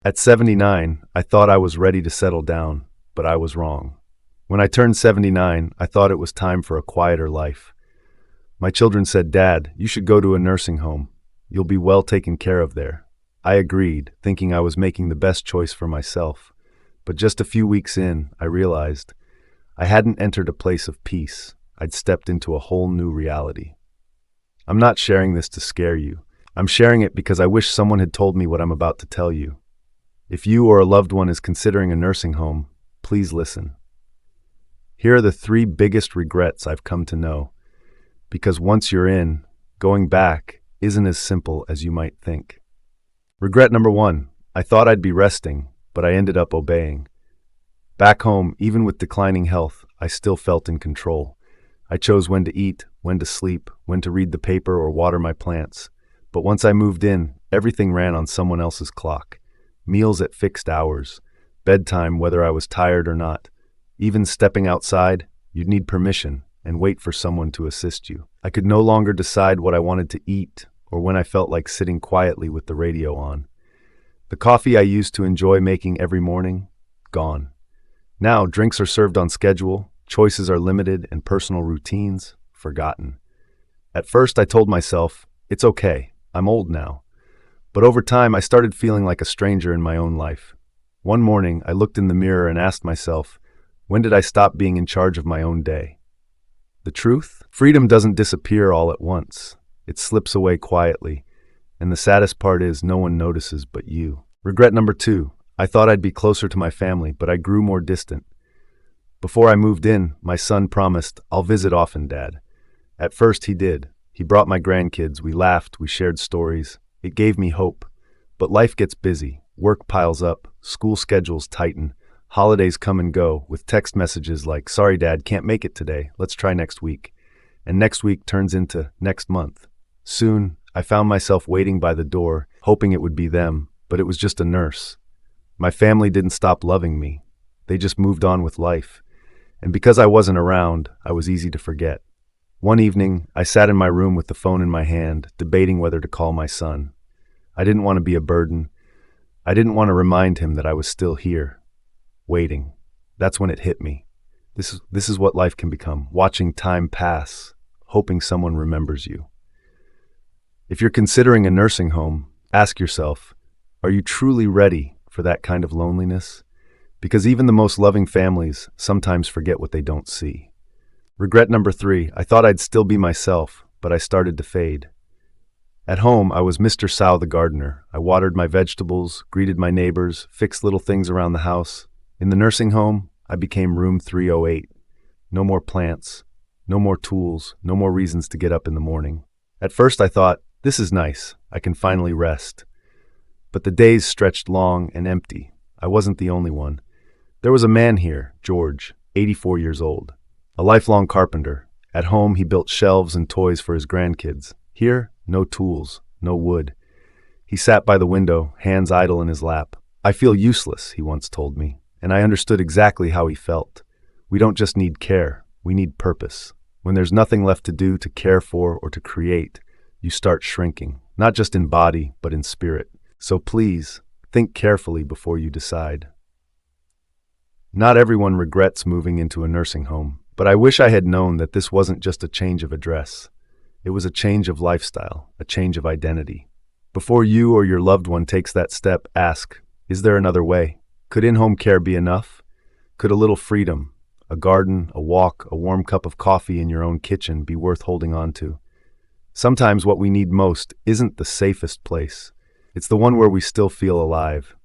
At 79, I thought I was ready to settle down, but I was wrong. When I turned 79, I thought it was time for a quieter life. My children said, "Dad, you should go to a nursing home. You'll be well taken care of there." I agreed, thinking I was making the best choice for myself. But just a few weeks in, I realized I hadn't entered a place of peace. I'd stepped into a whole new reality. I'm not sharing this to scare you. I'm sharing it because I wish someone had told me what I'm about to tell you. If you or a loved one is considering a nursing home, please listen. Here are the 3 biggest regrets I've come to know. Because once you're in, going back isn't as simple as you might think. Regret number 1, I thought I'd be resting, but I ended up obeying. Back home, even with declining health, I still felt in control. I chose when to eat, when to sleep, when to read the paper or water my plants. But once I moved in, everything ran on someone else's clock. Meals at fixed hours, bedtime whether I was tired or not. Even stepping outside, you'd need permission and wait for someone to assist you. I could no longer decide what I wanted to eat or when I felt like sitting quietly with the radio on. The coffee I used to enjoy making every morning, gone. Now, drinks are served on schedule, choices are limited, and personal routines, forgotten. At first, I told myself, it's okay, I'm old now. But over time, I started feeling like a stranger in my own life. One morning, I looked in the mirror and asked myself, when did I stop being in charge of my own day? The truth? Freedom doesn't disappear all at once. It slips away quietly. And the saddest part is no one notices but you. Regret number 2. I thought I'd be closer to my family, but I grew more distant. Before I moved in, my son promised, "I'll visit often, Dad." At first he did. He brought my grandkids, we laughed, we shared stories. It gave me hope. But life gets busy, work piles up, school schedules tighten, holidays come and go, with text messages like, "Sorry Dad, can't make it today, let's try next week." And next week turns into next month. Soon, I found myself waiting by the door, hoping it would be them, but it was just a nurse. My family didn't stop loving me. They just moved on with life. And because I wasn't around, I was easy to forget. One evening, I sat in my room with the phone in my hand, debating whether to call my son. I didn't want to be a burden. I didn't want to remind him that I was still here, waiting. That's when it hit me. This is what life can become, watching time pass, hoping someone remembers you. If you're considering a nursing home, ask yourself, are you truly ready for that kind of loneliness? Because even the most loving families sometimes forget what they don't see. Regret number 3, I thought I'd still be myself, but I started to fade. At home, I was Mr. Sow the gardener. I watered my vegetables, greeted my neighbors, fixed little things around the house. In the nursing home, I became room 308. No more plants, no more tools, no more reasons to get up in the morning. At first I thought, this is nice, I can finally rest. But the days stretched long and empty. I wasn't the only one. There was a man here, George, 84 years old, a lifelong carpenter. At home, he built shelves and toys for his grandkids. Here, no tools, no wood. He sat by the window, hands idle in his lap. "I feel useless," he once told me, and I understood exactly how he felt. We don't just need care, we need purpose. When there's nothing left to do, to care for, or to create, you start shrinking, not just in body, but in spirit. So please, think carefully before you decide. Not everyone regrets moving into a nursing home, but I wish I had known that this wasn't just a change of address. It was a change of lifestyle, a change of identity. Before you or your loved one takes that step, ask, is there another way? Could in-home care be enough? Could a little freedom, a garden, a walk, a warm cup of coffee in your own kitchen be worth holding on to? Sometimes what we need most isn't the safest place. It's the one where we still feel alive.